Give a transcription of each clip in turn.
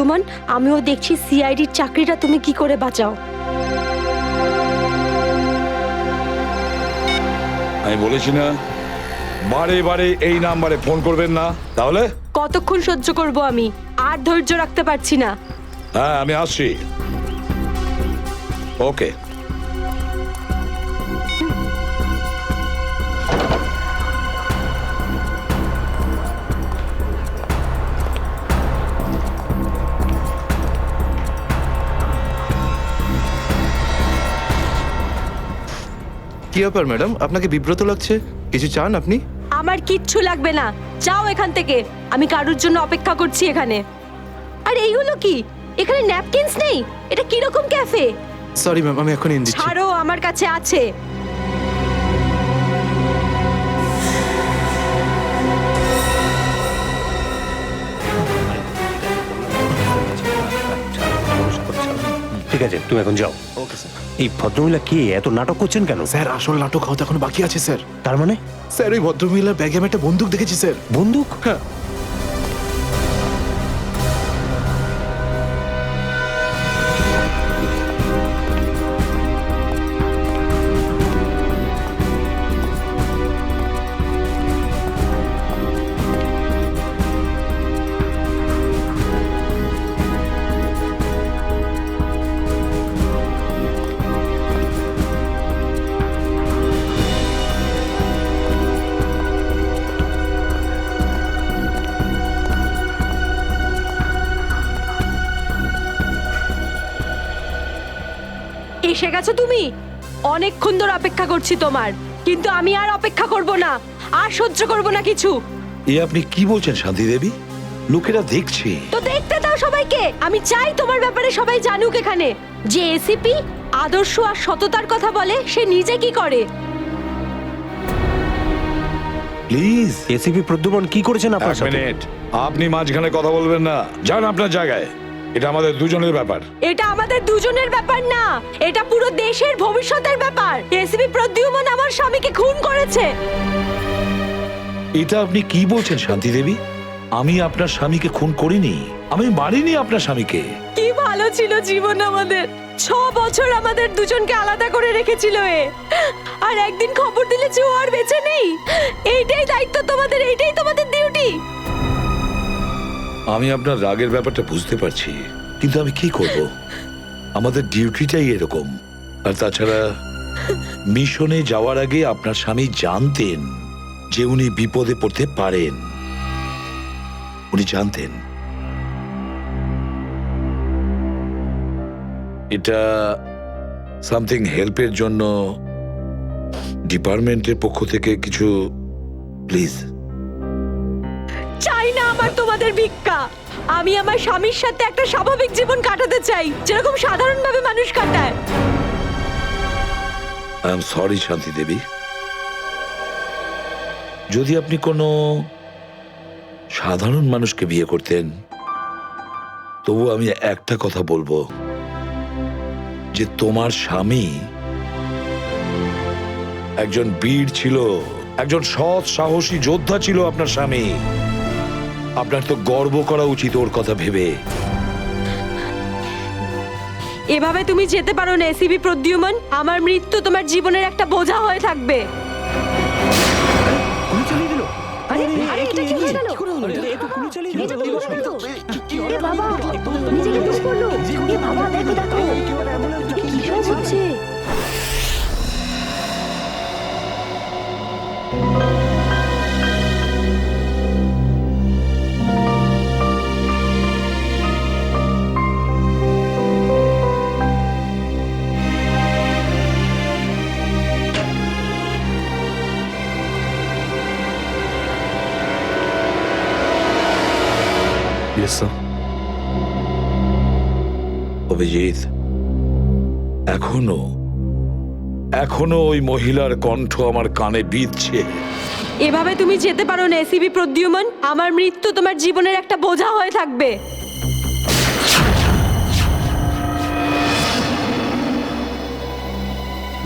সুমন, আমিও দেখছি সিআইডির চাকরিটা তুমি কি করে বাঁচাও। আমি বলেছি না বারে বারে এই নাম্বারে ফোন করবেন না, তাহলে? কতক্ষণ সহ্য করব আমি, আর ধৈর্য রাখতে পারছি না। হ্যাঁ, আমি আসছি। ওকে। কি ব্যাপার ম্যাডাম, আপনাকে বিব্রত লাগছে? কিছু চান আপনি? আমার কিচ্ছু লাগবে না, যাও এখান থেকে। আমি কারুর জন্য অপেক্ষা করছি এখানে। আর এইগুলো কি? এখানে ন্যাপকিনস নেই? এটা কিরকম ক্যাফে? সরি ম্যাম, আমি এখন এনে দিচ্ছি। ছাড়ো, আমার কাছে আছে। ঠিক আছে, তুমি এখন যাও। Okay sir. এই ভদ্রমহিলা কে এত নাটক করছেন কেন? স্যার, আসল নাটক হয়তো এখন বাকি আছে স্যার। তার মানে? স্যার, ওই ভদ্রমহিলার ব্যাগে আমি একটা বন্দুক দেখেছি স্যার। বন্দুক? হ্যাঁ। এসে গেছো তুমি? অনেকক্ষণ ধরে অপেক্ষা করছি তোমার, কিন্তু আমি আর অপেক্ষা করব না, আর সহ্য করব না কিছু। এ আপনি কি বলছেন শান্তি দেবী? লোকেরা দেখছে। তো দেখতে দাও সবাইকে। আমি চাই তোমার ব্যাপারে সবাই জানুক এখানে, যে এসিপি আদর্শ আর সততার কথা বলে, সে নিজে কি করে। প্লিজ। এসিপি প্রদ্যুমন কি করেছেন আপনার এক সাথে? মিনিট, আপনি মাঝখানে কথা বলবেন না। যান আপনার জায়গায়। এটা আমাদের দুজনের ব্যাপার। এটা আমাদের দুজনের ব্যাপার না, এটা পুরো দেশের ভবিষ্যতের ব্যাপার। এসিপি প্রদ্যুমন আমার স্বামীকে খুন করেছে। এটা আপনি কি বলছেন শান্তি দেবী? আমি আপনার স্বামীকে খুন করিনি, আমি মারিনি আপনার স্বামীকে। কি ভালো ছিল জীবন আমাদের। 6 বছর আমাদের দুজনকে আলাদা করে রেখেছিল এ, আর একদিন খবর দিলে যে ও আর বেঁচে নেই। এইটাই দায়িত্ব তোমাদের, এইটাই তোমাদের ডিউটি। আমি আপনার রাগের ব্যাপারটা বুঝতে পারছি, কিন্তু আমি কি করব? আমাদের ডিউটিটাই এরকম। আর তাছাড়া মিশনে যাওয়ার আগে আপনার স্বামী জানতেন যে উনি বিপদে পড়তে পারেন। উনি জানতেন। এটা সামথিং হেল্পের জন্য ডিপার্টমেন্টের পক্ষ থেকে কিছু প্লিজ। চাই না আমার তোমাদের ভিক্ষা। আমি আমার স্বামীর সাথে একটা স্বাভাবিক জীবন কাটাতে চাই, যেরকম সাধারণভাবে মানুষ কাটায়। আই এম সরি শান্তি দেবী। যদি আপনি কোনো সাধারণ মানুষকে বিয়ে করতেন, তবু আমি একটা কথা বলবো, যে তোমার স্বামী একজন বীর ছিল, একজন সৎ সাহসী যোদ্ধা ছিল আপনার স্বামী। আপনার তো গর্ব করা উচিত ওর কথা ভেবে। এভাবে তুমি যেতে পারো না এসিপি প্রদ্যুমন। আমার মৃত্যু তোমার জীবনের একটা বোঝা হয়ে থাকবে। গুলি চালিয়ে দিল। আরে, এটা কি হয়ে গেল? এ তো গুলি চালিয়ে দিল। এ বাবা, নিজেকে দোষ করলো। এ বাবা, দেখো দেখো, কি সব হচ্ছে। Yes sir. অভিজিৎ, এখনো ওই মহিলার কণ্ঠ আমার কানে বিঁধছে। এভাবে তুমি যেতে পারো না এসিপি প্রদ্যুমন। আমার মৃত্যু তোমার জীবনের একটা বোঝা হয়ে থাকবে।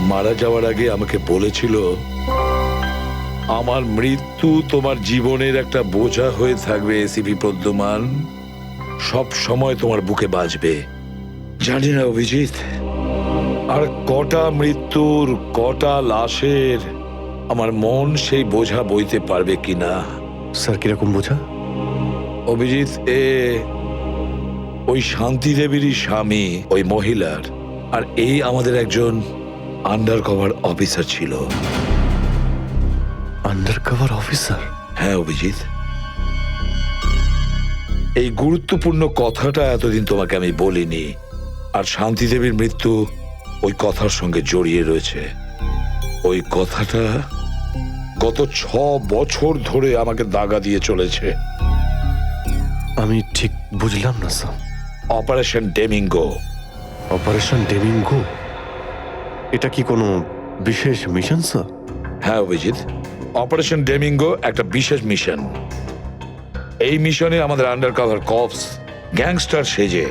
মারা যাওয়ার আগে আমাকে বলেছিল, আমার মৃত্যু তোমার জীবনের একটা বোঝা হয়ে থাকবে এসিপি প্রদ্যুমান। সব সময় তোমার বুকে বাজবে। জানি না অভিজিৎ, আর কটা মৃত্যুর, কটা লাশের আমার মন সেই বোঝা বইতে পারবে কিনা। স্যার কিরকম বোঝা? অভিজিৎ, ওই শান্তি দেবীরই স্বামী ওই মহিলার, আর এই আমাদের একজন আন্ডার কভার অফিসার ছিল। Under cover officer? হ্যাঁ অভিজিৎ, এই গুরুত্বপূর্ণ কথাটা এতদিন তোমাকে আমি বলিনি, আর শান্তি দেবীর মৃত্যু ওই কথার সঙ্গে জড়িয়ে রয়েছে। ওই কথাটা গত 6 বছর ধরে আমাকে দাগা দিয়ে চলেছে। আমি ঠিক বুঝলাম না স্যার। অপারেশন ডেমিঙ্গো। অপারেশন ডেমিঙ্গো? এটা কি কোনো বিশেষ মিশন স্যার? হ্যাঁ অভিজিৎ, অপারেশন ডেমিঙ্গো একটা বিশেষ মিশন। এই মিশনে আমাদের আন্ডার কভার কপস গ্যাংস্টার সেজে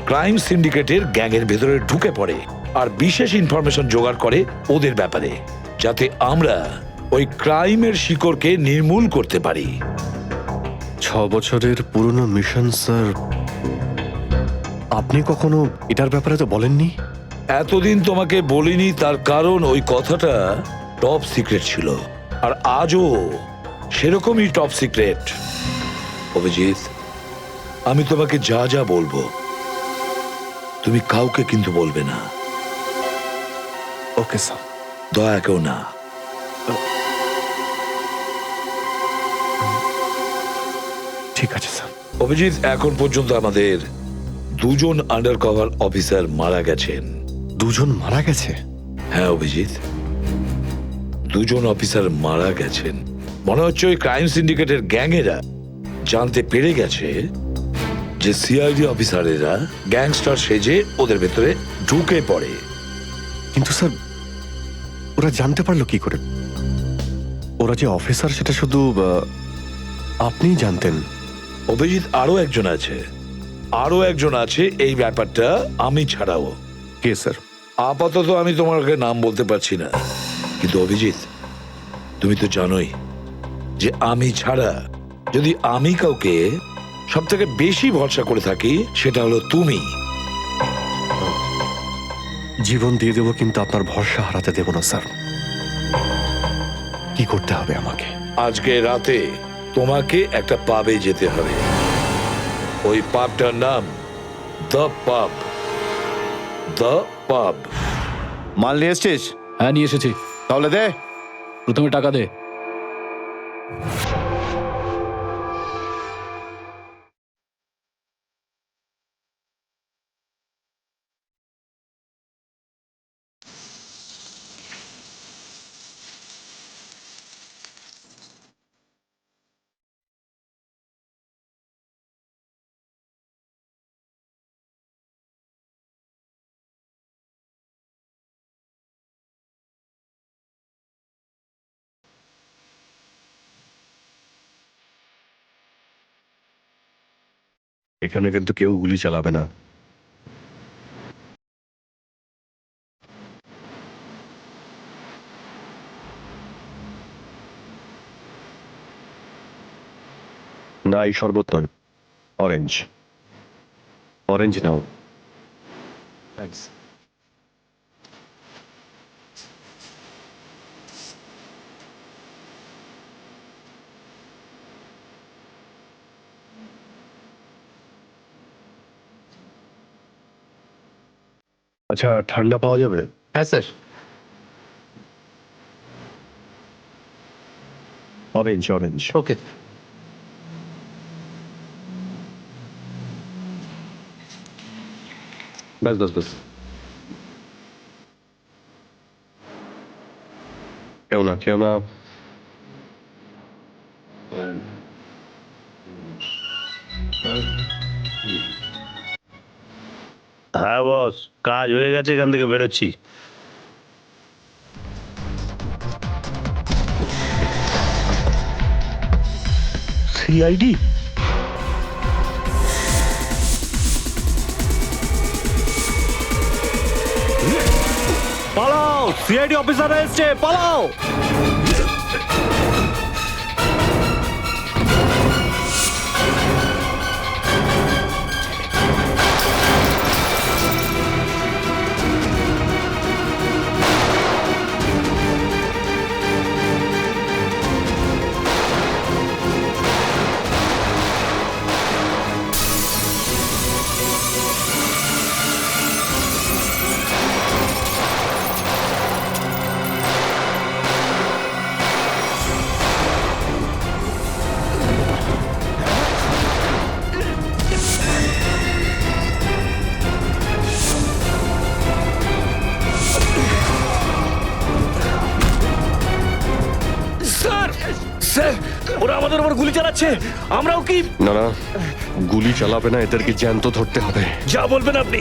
ক্রাইম সিন্ডিকেটের গ্যাংয়ের ভেতরে ঢুকে পড়ে আর বিশেষ ইনফরমেশন জোগাড় করে ওদের ব্যাপারে, যাতে আমরা ওই ক্রাইমের শিকড়কে নির্মূল করতে পারি। 6 বছরের পুরনো মিশন স্যার। আপনি কখনো এটার ব্যাপারে তো বলেননি। এতদিন তোমাকে বলিনি তার কারণ ওই কথাটা টপ সিক্রেট ছিল, আর আজও সেরকমই টপ সিক্রেট। অভিজিৎ, আমি তোমাকে যা যা বলবো তুমি কাউকে কিন্তু বলবে না। Okay sir. দয়া কেউ না। ঠিক আছে স্যার। অভিজিৎ, এখন পর্যন্ত আমাদের 2 জন আন্ডার কভার অফিসার মারা গেছেন। 2 জন মারা গেছে? হ্যাঁ অভিজিৎ, 2 জন অফিসার মারা গেছেন। মনে হচ্ছে ওই ক্রাইম সিন্ডিকেটের গ্যাংয়েরা জানতে পেরে গেছে যে সিআইডি অফিসারেরা গ্যাংস্টার সেজে ওদের ভেতরে ঢুকে পড়ে। কিন্তু স্যার ওরা জানতে পারলো কি করে? ওরা যে অফিসার সেটা শুধু আপনিই জানতেন। অভিজিৎ, আরো একজন আছে এই ব্যাপারটা আমি ছাড়াও। কে স্যার? আপাতত আমি তোমাকে নাম বলতে পারছি না, কিন্তু অভিজিৎ তুমি তো জানোই যে আমি ছাড়া যদি আমি কাউকে সব থেকে বেশি ভরসা করে থাকি সেটা হলো তুমি। জীবন দিয়ে দেবো, কিন্তু আপনার ভরসা হারাতে দেব না স্যার। কি করতে হবে আমাকে? আজকে রাতে তোমাকে একটা পাবে যেতে হবে। ওই পাবটার নাম দ্য পাব। দ্য পাব। মাল নিয়ে এসছিস? হ্যাঁ নিয়ে এসেছি। তাহলে দে। প্রথমে টাকা দে। এখানে কিন্তু কেউ গুলি চালাবে না। না, এই শরবত নয়, অরেঞ্জ। অরেঞ্জ নাও। থ্যাঙ্কস। আচ্ছা, ঠান্ডা পাওয়া যাবে? হ্যাঁ স্যার। Orange, orange. ওকে। ব্যাস ব্যাস ব্যাস। কেউ না, কেউ না। হ্যাঁ বস, কাজ হয়ে গেছে, এখান থেকে বেরোচ্ছি। সিআইডি? পালাও, সিআইডি অফিসার এসছে, পালাও। আমাদের উপর গুলি চালাচ্ছে, আমরাও কি? না না, গুলি চালাবে না, এদেরকে জ্যান্ত ধরতে হবে। যা বলবেন আপনি।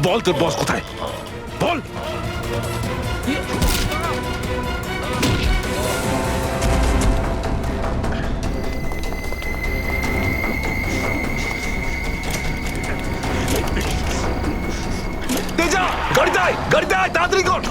বল তোর বস কোথায়, বল। তেজা, গাড়িতে আয়, গাড়িতে আয়, তাড়াতাড়ি কর।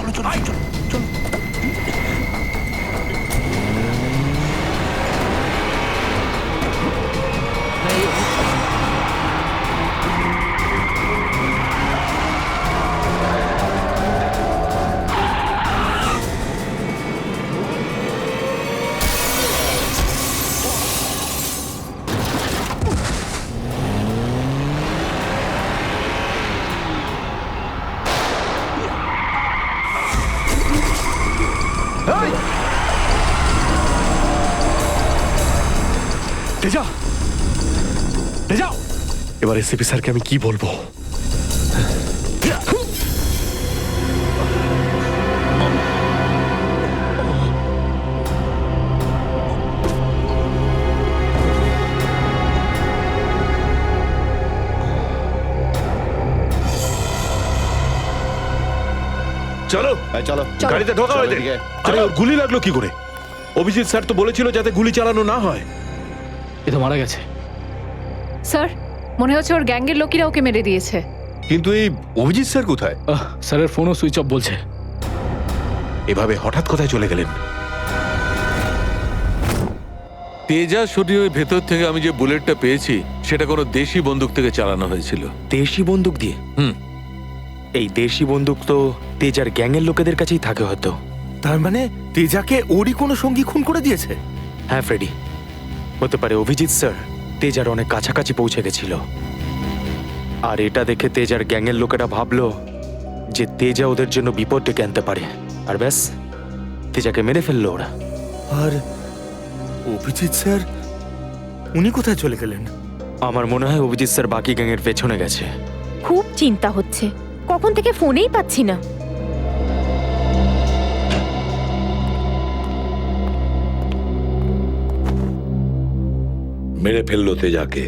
তেজা, তেজা, এবার এসিপি স্যারকে আমি কি বলবো? চলো, এই চলো গাড়িতে ঢোকা চলো হয়েছে। এদিকে। আরে ওর গুলি লাগলো কি করে? অভিজিৎ স্যার তো বলেছিল যাতে গুলি চালানো না হয়। এ তো মারা গেছে। স্যার মনে হচ্ছে ওর গ্যাংয়ের লোকেরা ওকে মেরে দিয়েছে। কিন্তু এই অভিজিৎ স্যার কোথায়? স্যারের ফোনও সুইচ অফ বলছে। এভাবে হঠাৎ কোথায় চলে গেলেন? তেজা শরীরের ভেতর থেকে আমি যে বুলেটটা পেয়েছি সেটা কোনো দেশি বন্দুক থেকে চালানো হয়েছিল। দেশি বন্দুক দিয়ে? হুম। এই দেশি বন্দুক তো তেজার গ্যাংয়ের লোকেদের কাছেই থাকে হয়তো। তার মানে তেজাকে ওরই কোনো সঙ্গী খুন করে দিয়েছে? হ্যাঁ ফ্রেডি, হতে পারে অভিজিৎ স্যার তেজার অনেক কাছাকাছি পৌঁছে গেছিল, আর এটা দেখে তেজার গ্যাংয়ের লোকেরা ভাবলো যে তেজা ওদের জন্য বিপদ ডেকে আনতে পারে, আর ব্যাস তেজাকে মেরে ফেললো ওরা। আর অভিজিৎ স্যার উনি কোথায় চলে গেলেন? আমার মনে হয় অভিজিৎ স্যার বাকি গ্যাংয়ের পেছনে গেছে। খুব চিন্তা হচ্ছে, কখন থেকে ফোনেই পাচ্ছি না। মেরে ফেললো তেজাকে।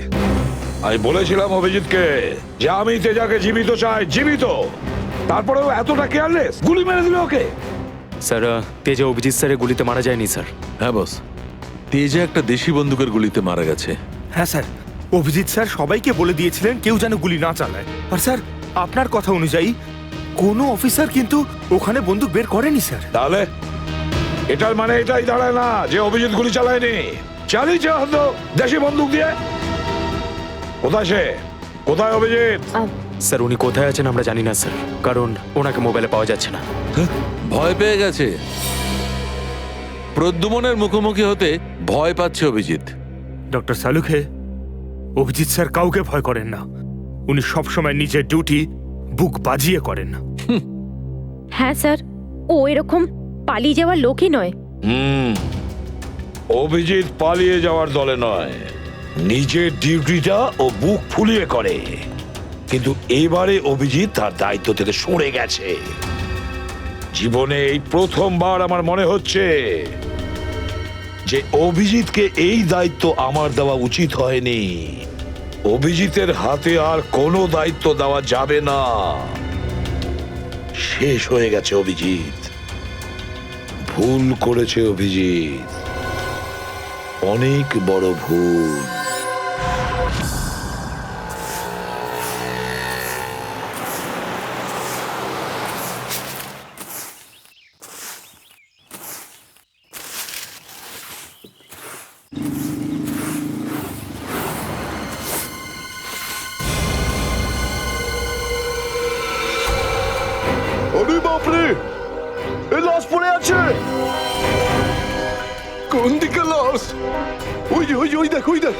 আমি বলেছিলাম অভিজিৎকে যে আমি তেজাকে জীবিত চাই, জীবিত। তারপরেও এতটা কেয়ারলেস, গুলি মেরে দিল ওকে। স্যার, তেজা অভিজিৎ স্যারের গুলিতে মারা যায়নি স্যার। হ্যাঁ বস, তেজা একটা দেশি বন্দুকের গুলিতে মারা গেছে। হ্যাঁ স্যার, অভিজিৎ স্যার সবাইকে বলে দিয়েছিলেন কেউ যেন গুলি না চালায়। আর স্যার আপনার কথা অনুযায়ী কোনো অফিসার কিন্তু ওখানে বন্দুক বের করেনি স্যার। তাহলে এটার মানে এটাই দাঁড়ায় না যে অভিজিৎ গুলি চালায়নি, চালিয়েছে হয়তো দেশি বন্দুক দিয়ে। কোথায় সে? কোথায় অভিজিৎ? স্যার উনি কোথায় আছেন আমরা জানি না স্যার, কারণ ওনাকে মোবাইলে পাওয়া যাচ্ছে না। ভয় পেয়ে গেছে। প্রদ্যুমনের মুখোমুখি হতে ভয় পাচ্ছে অভিজিৎ। ডক্টর সালুখে, অভিজিৎ স্যার কাউকে ভয় করেন না। উনি সবসময় নিজের ডিউটি বুক বাজিয়ে করেন। হ্যাঁ স্যার, ও এরকম পালিয়ে যাওয়ার লোকই নয়। অভিজিৎ পালিয়ে যাওয়ার দলে নয়, নিজের ডিউটিটা ও বুক ফুলিয়ে করে। কিন্তু এবারে অভিজিৎ তার দায়িত্ব থেকে সরে গেছে। জীবনে এই প্রথমবার আমার মনে হচ্ছে যে অভিজিৎকে এই দায়িত্ব আমার দেওয়া উচিত হয়নি। অভিজিতের হাতে আর কোনো দায়িত্ব দেওয়া যাবে না। শেষ হয়ে গেছে অভিজিৎ। ভুল করেছে অভিজিৎ, অনেক বড় ভুল। বাপরে, এই লাশ পড়ে আছে। কোন দিকে লাশ? ওই যে, ওই দেখ, ওই দেখ।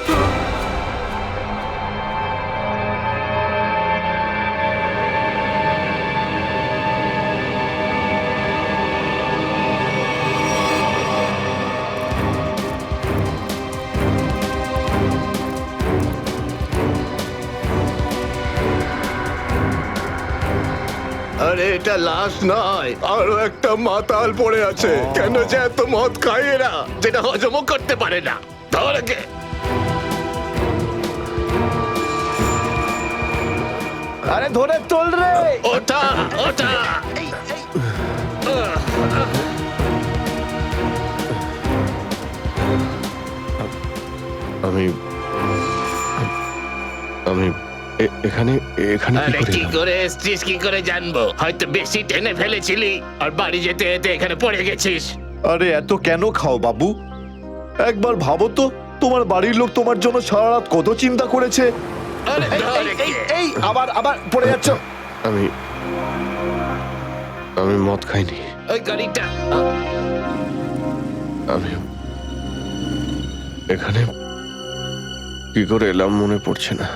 আরে এটা লাশ নয়, আরো একটা মাতাল পড়ে আছে। কেন যে এত মদ খায় এরা, যেটা হজমও করতে পারে না। ধর একে। আরে ধরে তোল রে। ওটা ওটা। আমি আমি এখানে এখানে আরে কি কি করে? করে এসছিস কি করে জানবো? হয়তো বেশি টেনে ফেলেছিলি আর বাড়ি যেতে যেতে এখানে পড়ে গেছিস। আরে এত কেন খাও বাবু? একবার ভাবো তো, তোমার বাড়ির লোক তোমার জন্য সারা রাত কত চিন্তা করেছে। আরে ধর একে। এই আবার আবার পড়ে যাচ্ছ। আমি আমি মদ খাইনি। ওই গাড়িটা আমি এখানে কি করে এলাম মনে পড়ছে না।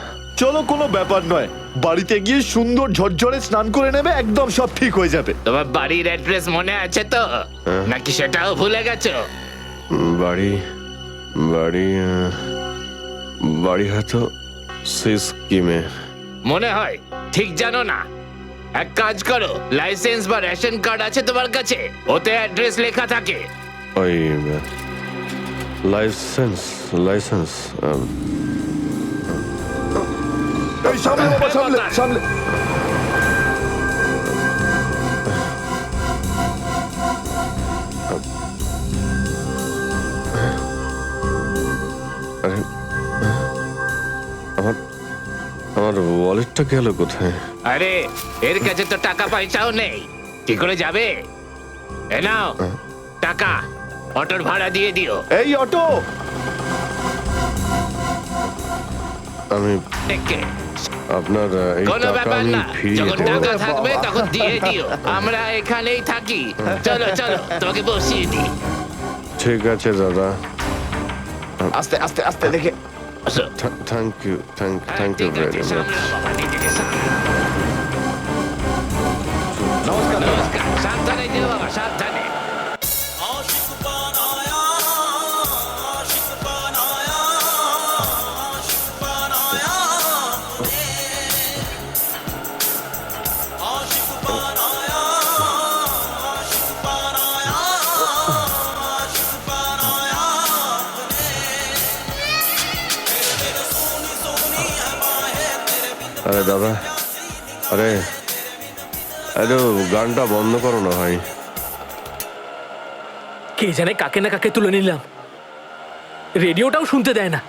চলো, কোনো ব্যাপার নয়, বাড়িতে গিয়ে সুন্দর ঝরঝরে স্নান করে নেবে, একদম সব ঠিক হয়ে যাবে। তোমার বাড়ির অ্যাড্রেস মনে আছে তো, নাকি সেটাও ভুলে গেছো? বাড়ি বাড়ি বাড়ি হয়তো সিস্কিমে। মনে হয় ঠিক জানো না। এক কাজ করো, লাইসেন্স বা রেশন কার্ড আছে তোমার কাছে? ওতে অ্যাড্রেস লেখা থাকে। ওই লাইসেন্স লাইসেন্স এই সামনে বাবা, সামনে সামনে। আরে আমার আমার ওয়ালেটটা গেল কোথায়? আরে এর কাছে তো টাকা পয়সাও নেই, কি করে যাবে? এ নাও টাকা, অটোর ভাড়া দিয়ে দিও। এই অটো। আমি দেখে আপনার এই কোনো টাকা ব্যাপার আমি না, ফিরিয়ে যখন দেবো। টাকা থাকবে তখন দিয়ে দিও। আমরা এখানেই থাকি। চলো চলো, তোমাকে বসিয়ে দিই। ঠিক আছে দাদা, আস্তে আস্তে আস্তে দেখে। আসো। থ্যাংক ইউ থ্যাংক ইউ ঠিক ভেরি আছে, মাচ। সামলাও বাবা, নিজেকে সামলাও। নমস্কার, সাবধানে যেও বাবা, সাবধানে। আরে দাদা, আরে আরে গানটা বন্ধ করো না ভাই। কে জানে কাকে না কাকে তুলে নিলাম, রেডিওটাও শুনতে দেয় না।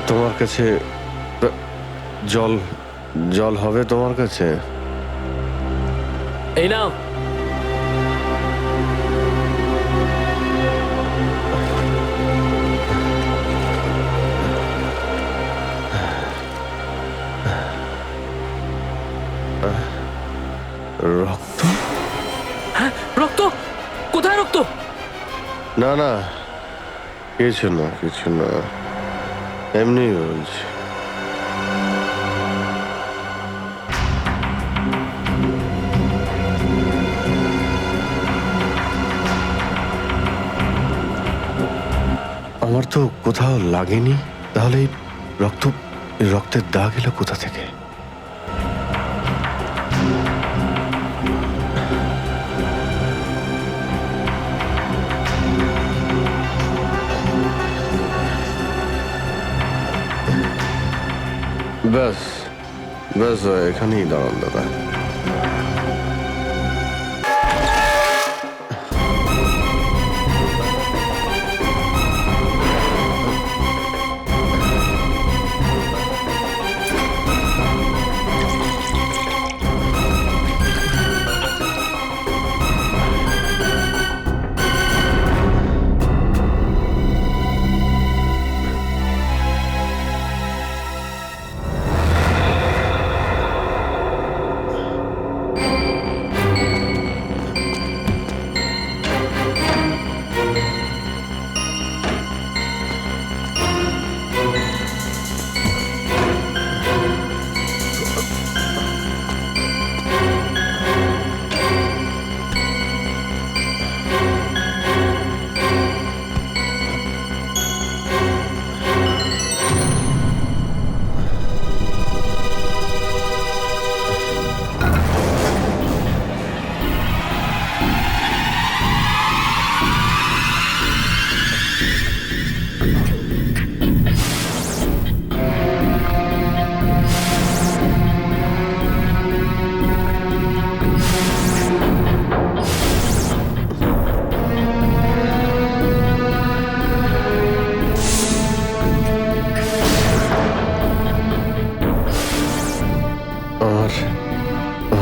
তোমার কাছে জল জল হবে তোমার কাছে? এই নাও। রক্ত? হ্যাঁ, রক্ত? কোথায় রক্ত? না না, কিছু না কিছু না, এমনি বলছি। আমার তো কোথাও লাগেনি, তাহলে এই রক্তের দাগ এলো কোথা থেকে? ব্যাস ব্যাস, এখানেই দাঁড়ান দাদা।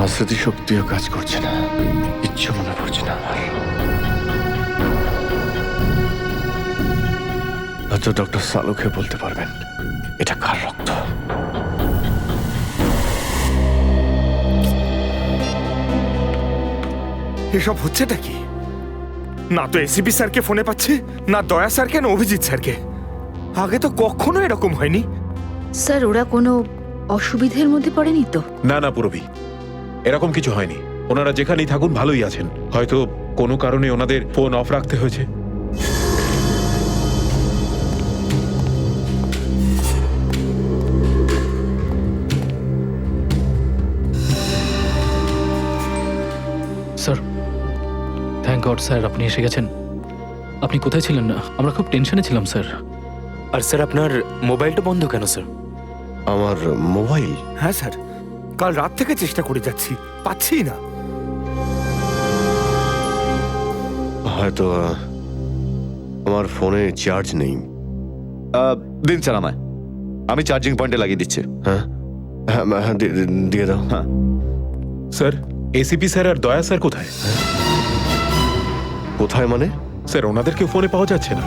আমার স্মৃতিশক্তিও কাজ করছে না, কিচ্ছু মনে পড়ছে না আমার। হয়তো ডক্টর সালুকে বলতে পারবেন এটা কার রক্ত। এসব হচ্ছেটা কি? না তো এসিপি স্যারকে ফোনে পাচ্ছি, না দয়া স্যারকে, না অভিজিৎ স্যারকে। আগে তো কখনো এরকম হয়নি। স্যার ওরা কোনো অসুবিধের মধ্যে পড়েনি তো? না না পুরবি, এরকম কিছু হয়নি। ওনারা যেখানেই থাকুন ভালোই আছেন। হয়তো কোনো কারণে ওনাদের ফোন অফ রাখতে হয়েছে। স্যার, থ্যাংক গড স্যার আপনি এসে গেছেন। আপনি কোথায় ছিলেন? না আমরা খুব টেনশনে ছিলাম স্যার। আর স্যার আপনার মোবাইলটা বন্ধ কেন স্যার? আমার মোবাইল? হ্যাঁ স্যার, কাল রাত থেকে চেষ্টা করে যাচ্ছি, পাচ্ছি না। হয়তো আমার ফোনে চার্জ নেই। দিন স্যার আমায়, আমি চার্জিং পয়েন্টে লাগিয়ে দিচ্ছি। হ্যাঁ হ্যাঁ হ্যাঁ, দিয়ে দাও। হ্যাঁ স্যার, এসিপি স্যার আর দয়া স্যার কোথায়? কোথায় মানে? স্যার ওনাদেরকে ফোনে পাওয়া যাচ্ছে না।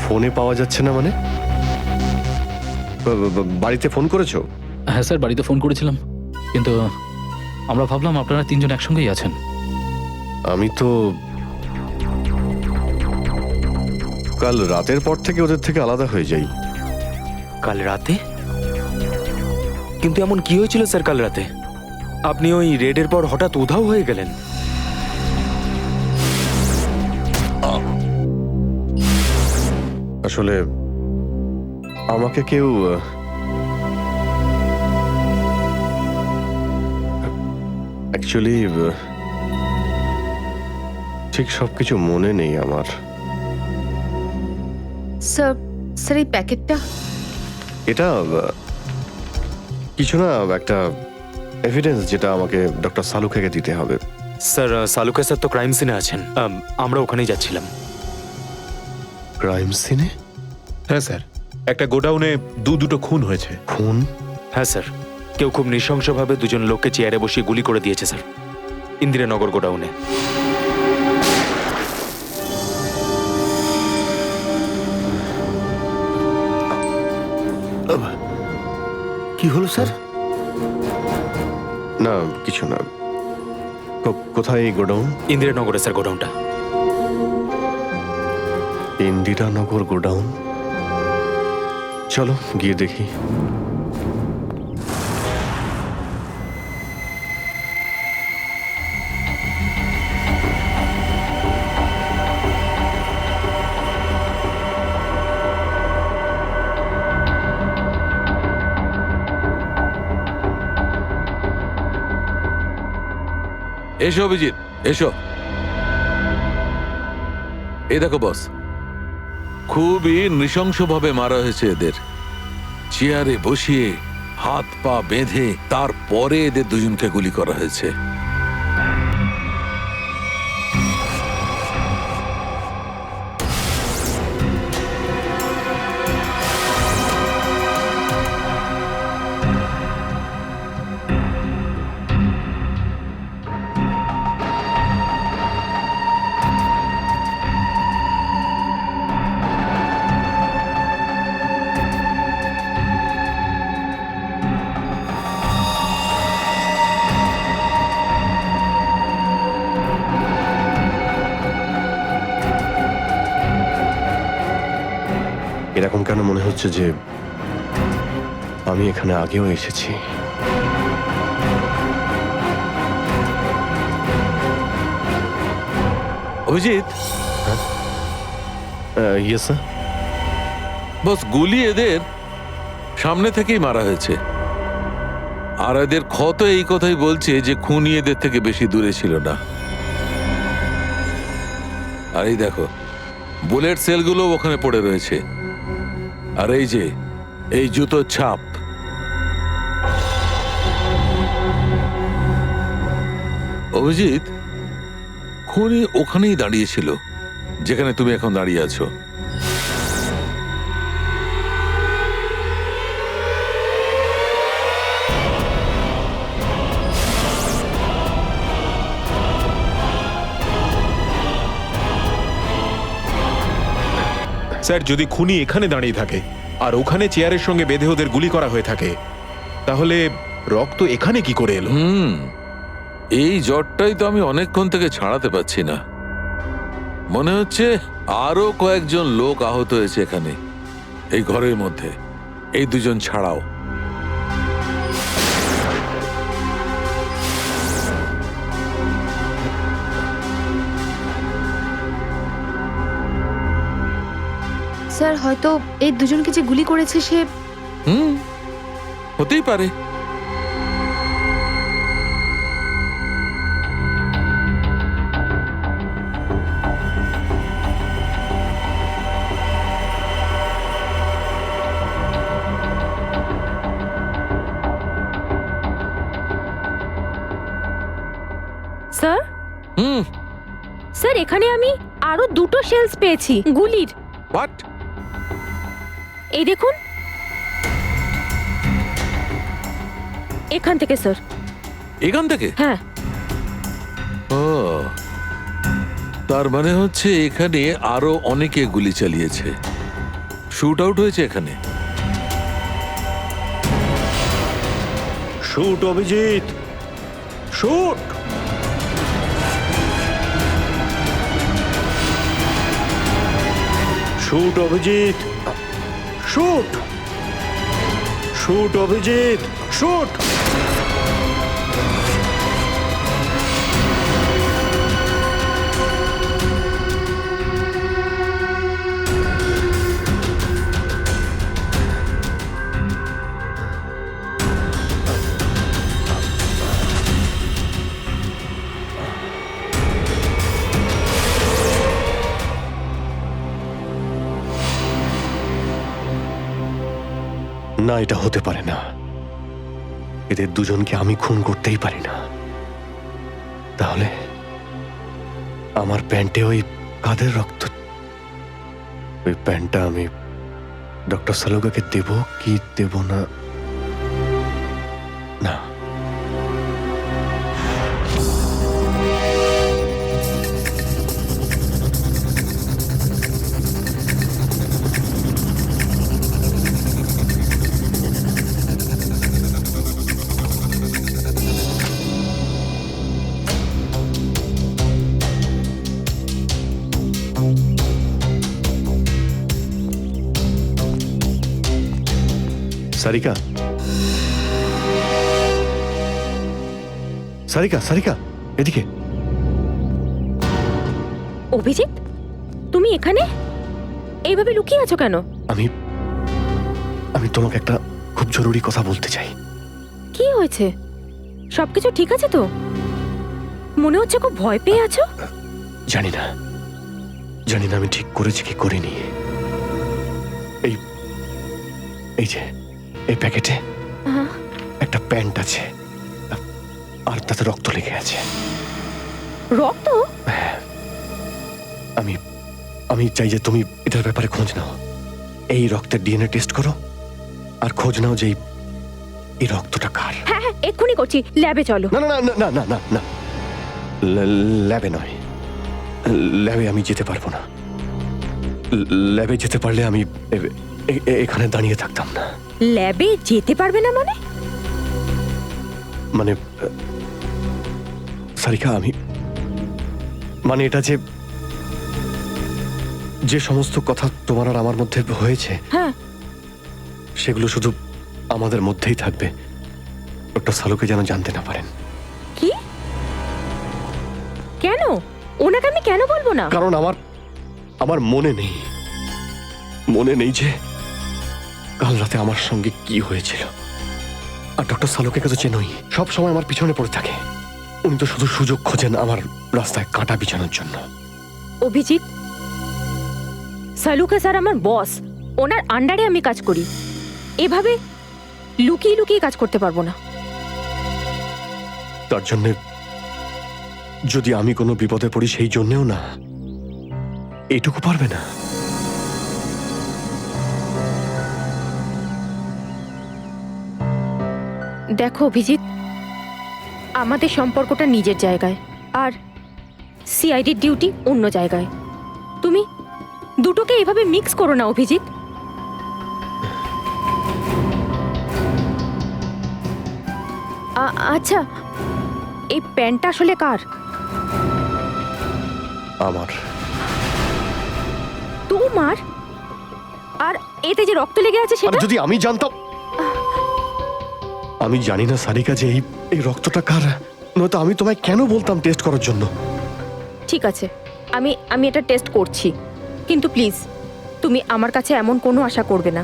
ফোনে পাওয়া যাচ্ছে না মানে? বাড়িতে ফোন করেছো? হ্যাঁ স্যার, বাড়িতে ফোন করেছিলাম, কিন্তু আমরা ভাবলাম আপনারা তিনজন একসঙ্গেই আছেন। আমি তো কাল রাতের পর থেকে ওদের থেকে আলাদা হয়ে যাই। কাল রাতে? কিন্তু এমন কি হয়েছিল স্যার কাল রাতে? আপনি ওই রেডের পর হঠাৎ উধাও হয়ে গেলেন। আসলে আমাকে কেউ অ্যাকচুয়ালি ঠিক সবকিছু মনে নেই আমার। স্যার, স্যার এই প্যাকেটটা? এটা কিছু না, একটা এভিডেন্স যেটা আমাকে ডক্টর সালুখাকে দিতে হবে। স্যার সালুকা স্যার তো ক্রাইম সিনে আছেন, আমরা ওখানেই যাচ্ছিলাম। ক্রাইম সিনে? হ্যাঁ স্যার, একটা গোডাউনে দুটো খুন হয়েছে। খুন? হ্যাঁ স্যার, কেউ খুব নৃশংসভাবে দুজন লোককে চেয়ারে বসিয়ে গুলি করে দিয়েছে স্যার, ইন্দিরানগর গোডাউনে। কি হলো স্যার? না কিছু না। কোথায় এই গোডাউন? ইন্দিরানগরে স্যার গোডাউনটা। ইন্দিরানগর গোডাউন? চলো গিয়ে দেখি। এসো অভিজিৎ, এসো। এই দেখো বস, খুবই নৃশংসভাবে মারা হয়েছে এদের। চেয়ারে বসিয়ে হাত পা বেঁধে তারপরে এদের দুজনকে গুলি করা হয়েছে। এরকম কেন মনে হচ্ছে যে আমি এখানে আগেও এসেছি? Abhijit, yes sir. বস, গুলি এদের সামনে থেকেই মারা হয়েছে, আর এদের ক্ষত এই কথাই বলছে যে খুনি এদের থেকে বেশি দূরে ছিল না। আর এই দেখো, বুলেট সেলগুলো ওখানে পড়ে রয়েছে, আর এই যে এই জুতোর ছাপ। অভিজিৎ, খুনি ওখানেই দাঁড়িয়েছিল যেখানে তুমি এখন দাঁড়িয়ে আছো। স্যার যদি খুনি এখানে দাঁড়িয়ে থাকে আর ওখানে চেয়ারের সঙ্গে বেঁধে ওদের গুলি করা হয়ে থাকে, তাহলে রক্ত এখানে কি করে এলো? এই জ্বরটাই তো আমি অনেকক্ষণ থেকে ছাড়াতে পারছি না। মনে হচ্ছে আরো কয়েকজন লোক আহত হয়েছে এখানে, এই ঘরের মধ্যে, এই দুজন ছাড়াও। স্যার হয়তো এই দুজনকে যে গুলি করেছে সে হতেই পারে। স্যার স্যার এখানে আমি আরো দুটো শেলস পেয়েছি গুলির। হোয়াট? এই দেখুন, এখান থেকে স্যার। এখান থেকে? হ্যাঁ। ও, তার মানে হচ্ছে এখানে আরো অনেকে গুলি চালিয়েছে, শুট আউট হয়েছে এখানে। Shoot Abhijit, shoot. Shoot Abhijit, shoot. Shoot Abhijit, shoot. না, এটা হতে পারে না। এদের দুজনকে আমি খুন করতেই পারি না। তাহলে আমার প্যান্টে ওই কাদের রক্ত? ওই প্যান্টটা আমি ডক্টর সালুকাকে দেব কি দেব না? না, সারিকা, সারিকা, সারিকা, এদিকে। অভিজিৎ, তুমি এখানে এইভাবে লুকিয়ে আছো কেন? আমি তোমাকে একটা খুব জরুরি কথা বলতে চাই। কি হয়েছে? সবকিছু ঠিক আছে তো? মনে হচ্ছে খুব ভয় পেয়ে আছো। জানি না আমি ঠিক করেছি কি করিনি। এই যে এই প্যাকেটে একটা প্যান্ট আছে আর তাতে রক্ত লেগে আছে। রক্ত? আমি চাই যে তুমি এটার ব্যাপারে খোঁজ নাও। এই রক্তের ডিএনএ টেস্ট করো আর খোঁজ নাও যে এই রক্তটা কার। হ্যাঁ হ্যাঁ, এক্ষুনি করছি। ল্যাবে চলো। না না না না না না না, ল্যাবে নয়। ল্যাবে আমি যেতে পারবো না। ল্যাবে যেতে পারলে আমি এখানে দাঁড়িয়ে থাকতাম না। ল্যাবে যেতে পারবে না মানে? মানে সারিকা, মানে এটা যে সমস্ত কথা তোমার আর আমার মধ্যে হয়েছে, হ্যাঁ, সেগুলো শুধু আমাদের মধ্যেই থাকবে। ডক্টর সালুকে যেন জানতে না পারেন। কি? কেন? ওনাকে আমি কেন বলবো না? কারণ আমার মনে নেই যে কাল রাতে আমার সঙ্গে কি হয়েছিল। আর ডক্টর সালুকে তো চেনই, সব সময় আমার পিছনে পড়ে থাকে। উনি তো শুধু সুযোগ খোঁজেন আমার রাস্তায় কাঁটা বিছানোর জন্য। অভিজিৎ, সালুকা স্যার আমার বস, ওনার আন্ডারে আমি কাজ করি। এভাবে লুকিয়ে লুকিয়ে কাজ করতে পারবো না। তার জন্য যদি আমি কোনো বিপদে পড়ি, সেই জন্যেও না, এইটুকু পারবে না? দেখো অভিজিৎ, আমাদের সম্পর্কটা নিজের জায়গায় আর সিআইডির ডিউটি অন্য জায়গায়। দুটোকে এভাবে মিক্স করো না অভিজিৎ। আচ্ছা, এই প্যান্টটা আসলে কার? আমার। তোমার? আর এতে যে রক্ত লেগে আছে আর সেটা? যদি আমি জানতাম। আমি জানি না সারিকা যে এই রক্তটা কার, নয়তো আমি তোমায় কেন বলতাম টেস্ট করার জন্য। ঠিক আছে, আমি এটা টেস্ট করছি, কিন্তু প্লিজ তুমি আমার কাছে এমন কোনো আশা করবে না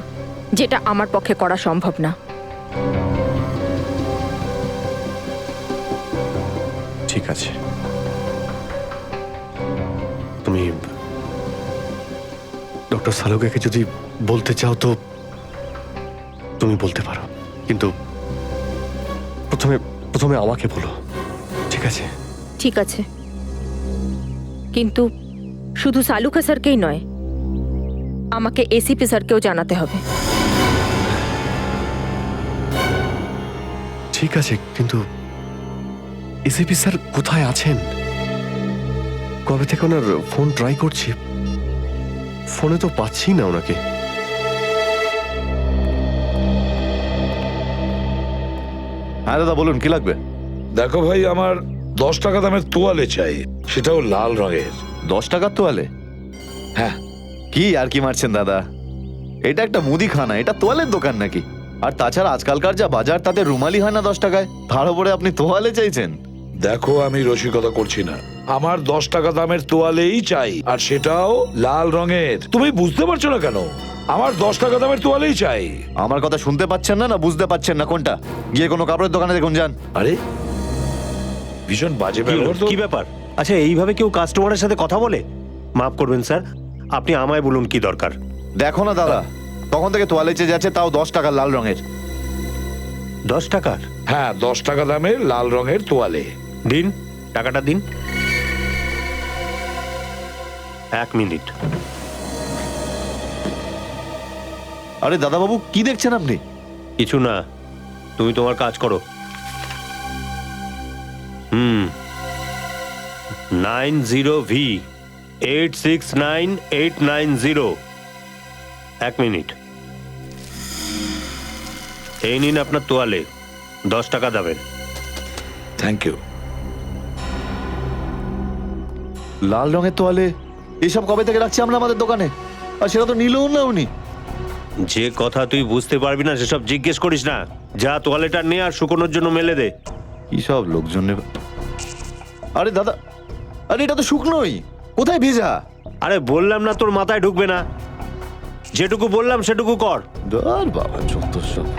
যেটা আমার পক্ষে করা সম্ভব না। ঠিক আছে, তুমি ডক্টর সালুকাকে যদি বলতে চাও তো তুমি বলতে পারো, কিন্তু প্রথমে আমাকে বলো, ঠিক আছে? ঠিক আছে, কিন্তু শুধু সালুকা স্যারকেই নয়, আমাকে এসিপি স্যারকেও জানাতে হবে। ঠিক আছে, কিন্তু এসিপি স্যার কোথায় আছেন? কবে থেকে ওনার ফোন ট্রাই করছি, ফোনে তো পাচ্ছি না ওনাকে। হ্যাঁ দাদা বলুন, কি লাগবে? দেখো ভাই, আমার 10 টাকা দামের তোয়ালে চাই, সেটাও লাল রঙের। 10 টাকার তোয়ালে? হ্যাঁ। কি আর কি মারছেন দাদা, এটা একটা মুদিখানা, এটা তোয়ালের দোকান নাকি? আর তাছাড়া আজকালকার যা বাজার তাতে রুমালি হয় না 10 টাকায়, তার উপরে আপনি তোয়ালে চাইছেন? দেখো, আমি রসিকতা করছি না, আমার 10 টাকা দামের তোয়ালেই চাই, আর সেটাও লাল রঙের। তুমি বুঝতে পারছো না কেন? আমার 10 টাকা দামের তোয়ালেই চাই। আমার কথা শুনতে পাচ্ছেন না, না বুঝতে পাচ্ছেন না? কোনটা? গিয়ে কোনো কাপড়ের দোকানে দেখুন যান। আরে ভীষণ বাজে ব্যবহার তো। কি ব্যাপার? আচ্ছা, এইভাবে কেউ কাস্টমারের সাথে কথা বলে? মাফ করবেন স্যার, আপনি আমায় বলুন কি দরকার। দেখো না দাদা, তখন থেকে তোয়ালে চেয়ে যাচ্ছে, তাও 10 টাকা লাল রঙের। 10 টাকার? হ্যাঁ, 10 টাকা দামের লাল রঙের তোয়ালে। দিন, টাকাটা দিন। 1 মিনিট। আরে দাদা বাবু, কি দেখছেন আপনি? কিছু না, তুমি তোমার কাজ করো। 90V 869890। 1 মিনিট। এই নিন আপনার তোয়ালে, 10 টাকা দেবেন। Thank you. লাল রঙের তোয়ালে এসব কবে থেকে রাখছি আমরা আমাদের দোকানে, আর সেটা তো নিলেও না উনি। যে কথা তুই বুঝতে পারবি না সেসব জিজ্ঞেস করিস না। যা তোয়ালেটা নে আর শুকোনোর জন্য মেলে দে। কি সব লোকজন নেবে। আরে দাদা, আরে এটা তো শুকনোই, কোথায় ভেজা? আরে বললাম না তোর মাথায় ঢুকবে না, যেটুকু বললাম সেটুকু কর। ধর বাবা, যত সব।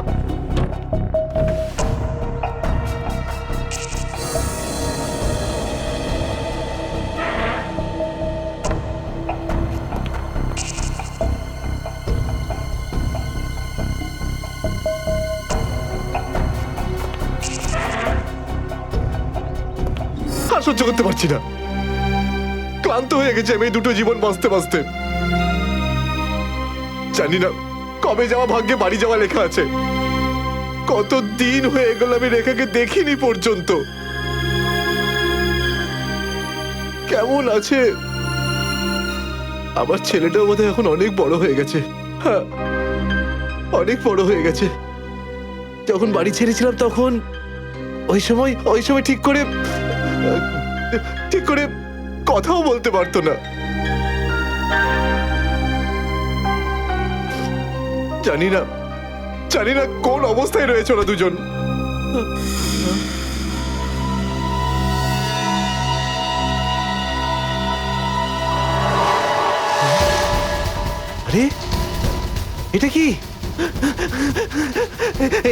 আর সহ্য করতে পারছি না, ক্লান্ত হয়ে গেছে আমি এই দুটো জীবন বাঁচতে বাঁচতে। জানি না কবে যাওয়া ভাগ্যে বাড়ি যাওয়া লেখা আছে। কত দিন হয়ে গেল আমি রেখাকে দেখিনি পর্যন্ত। কেমন আছে? আমার ছেলেটাও বোধহয় এখন অনেক বড় হয়ে গেছে। হ্যাঁ, অনেক বড় হয়ে গেছে। যখন বাড়ি ছেড়েছিলাম তখন ওই সময় ঠিক করে কথাও বলতে পারতো না। জানি না কোন অবস্থায় রয়েছে ওরা দুজন। আরে এটা কি?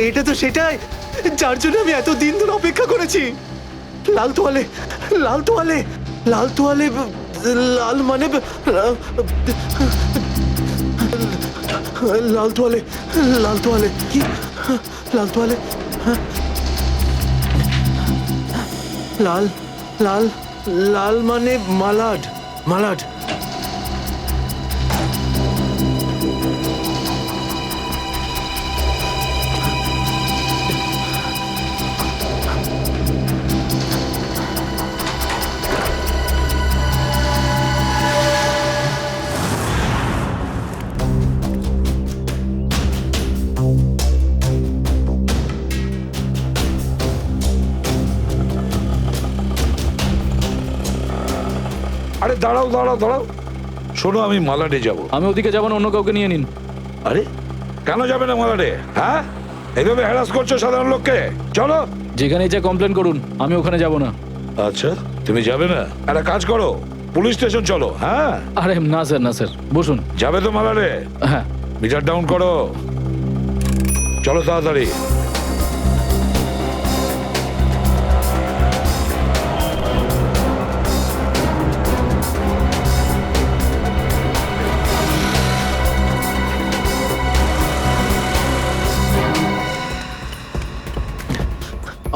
এটা তো সেটাই যার জন্য আমি এত দিন ধরে অপেক্ষা করেছি। লাল তোয়ালে, লাল তোয়ালে, লাল তোয়ালে, লাল মানে লাল তোয়ালে, লাল তোয়ালে কি? লাল তোয়ালে, লাল লাল লাল মানে মালাড, মালাড। আরে দাঁড়াও দাঁড়াও দাঁড়াও, শোনো আমি মালাডে যাব। আমি ওদিকে যাবো না, অন্য কাউকে নিয়ে নিন। আরে কেন যাবে না মালাডে? হ্যাঁ, এইভাবে হ্যারাস করছো সাধারণ লোককে। চলো। যেখানে যা কমপ্লেন করুন, আমি ওখানে যাব না। আচ্ছা তুমি যাবে না? একটা কাজ করো, পুলিশ স্টেশন চলো। হ্যাঁ আরে না স্যার, না স্যার, বসুন। যাবে তো মালাডে? হ্যাঁ। মিটার ডাউন করো, চলো তাড়াতাড়ি।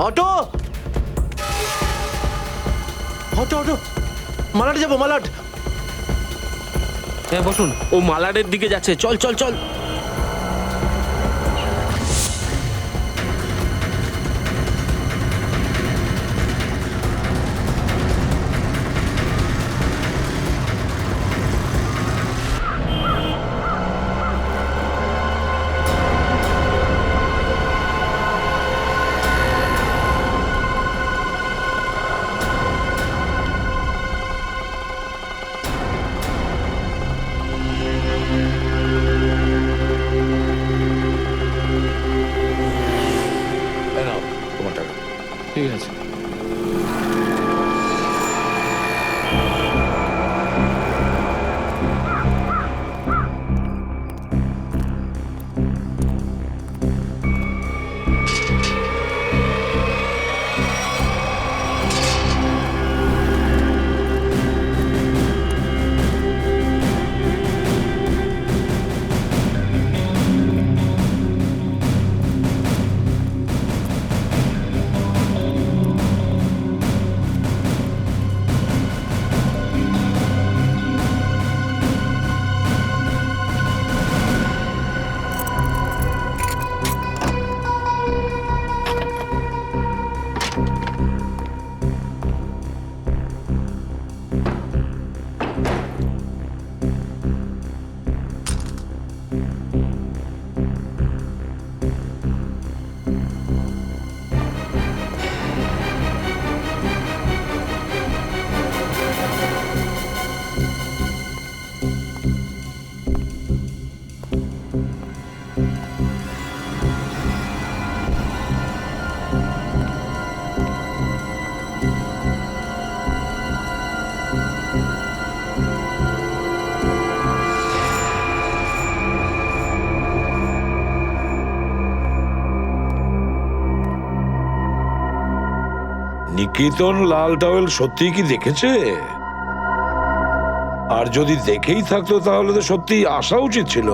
অটো অটো অটো, মালাট যাবো, মালাট। হ্যাঁ বসুন, ও মালাডের দিকে যাচ্ছে, চল চল চল। এই নাও তোমার টাকা। ঠিক আছে। নিকেতন লাল টাওয়েল সত্যিই কি দেখেছে? আর যদি দেখেই থাকতো তাহলে তো সত্যি আসা উচিত ছিল।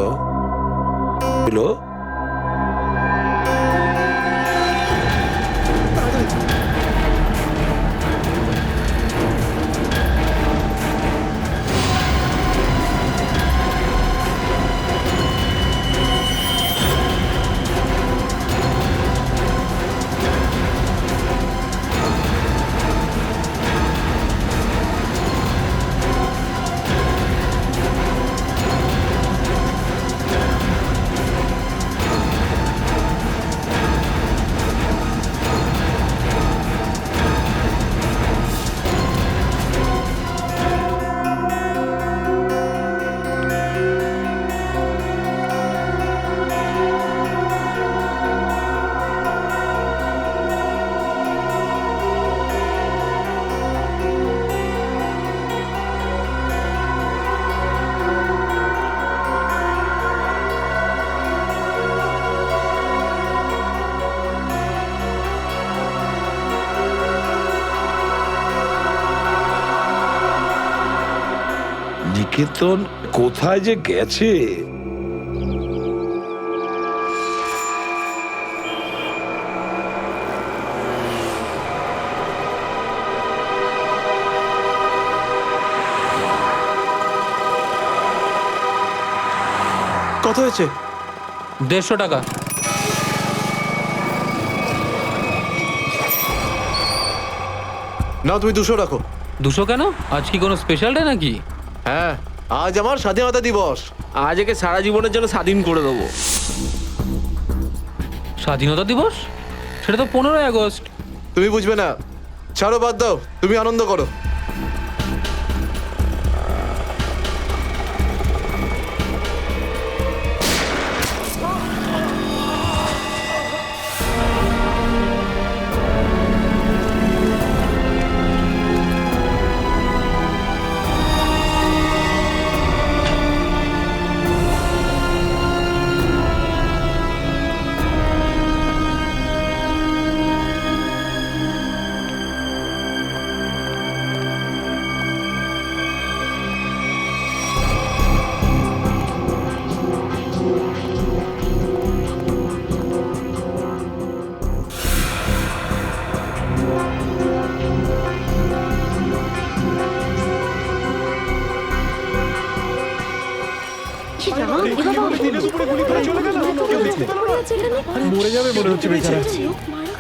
নিকেতন কোথায় যে গেছে? কত হয়েছে? 150 টাকা। না তুমি 200 রাখো। 200 কেন? আজ কি কোনো স্পেশাল ডে নাকি? হ্যাঁ, আজ আমার স্বাধীনতা দিবস। আজ একে সারা জীবনের জন্য স্বাধীন করে দেবো। স্বাধীনতা দিবস? সেটা তো 15ই আগস্ট। তুমি বুঝবে না, ছাড়ো, বাদ দাও, তুমি আনন্দ করো। মরে যাবে মনে হচ্ছে বেচারা।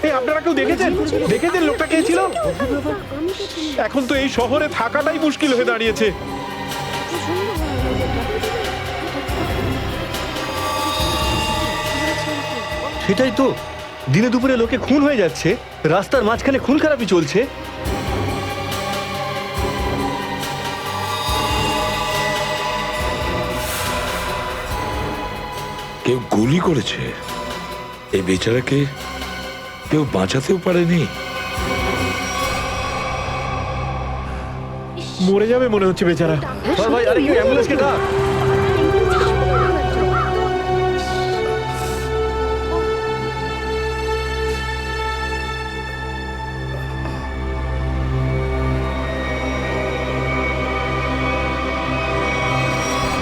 এই আপনারা কেউ দেখেছেন লোকটা কে ছিল? এখন তো এই শহরে থাকাটাই মুশকিল হয়ে দাঁড়িয়েছে। সেটাই তো, দিনে দুপুরে লোকে খুন হয়ে যাচ্ছে, রাস্তার মাঝখানে খুন খারাপি চলছে। কেউ গুলি করেছে, এই বেচারাকে কেউ বাঁচাতেও পারেনি। মরে যাবে মনে হচ্ছে বেচারা। ভাই, আরে কেউ অ্যাম্বুলেন্সকে ডাক।